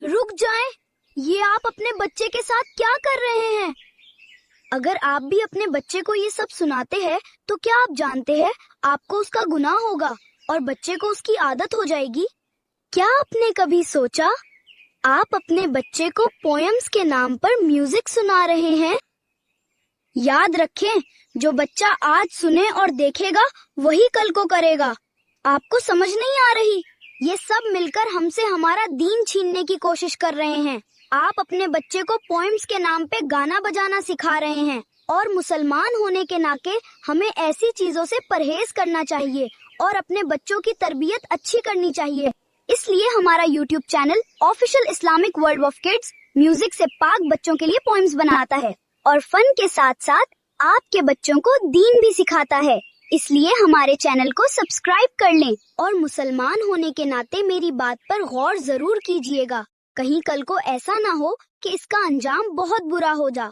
रुक जाएं, ये आप अपने बच्चे के साथ क्या कर रहे हैं? अगर आप भी अपने बच्चे को ये सब सुनाते हैं तो क्या आप जानते हैं आपको उसका गुनाह होगा और बच्चे को उसकी आदत हो जाएगी। क्या आपने कभी सोचा आप अपने बच्चे को पोएम्स के नाम पर म्यूजिक सुना रहे हैं? याद रखें, जो बच्चा आज सुने और देखेगा वही कल को करेगा। आपको समझ नहीं आ रही? ये सब मिलकर हमसे हमारा दीन छीनने की कोशिश कर रहे हैं। आप अपने बच्चे को पोएम्स के नाम पे गाना बजाना सिखा रहे हैं और मुसलमान होने के नाते हमें ऐसी चीजों से परहेज करना चाहिए और अपने बच्चों की तरबियत अच्छी करनी चाहिए। इसलिए हमारा YouTube channel official Islamic world of kids music से पाक बच्चों के लिए पोएम्स बनाता है और फन के साथ साथ आपके बच्चों को दीन भी सिखाता है। इसलिए हमारे चैनल को सब्सक्राइब कर लें और मुसलमान होने के नाते मेरी बात पर गौर जरूर कीजिएगा। कहीं कल को ऐसा ना हो कि इसका अंजाम बहुत बुरा हो जा।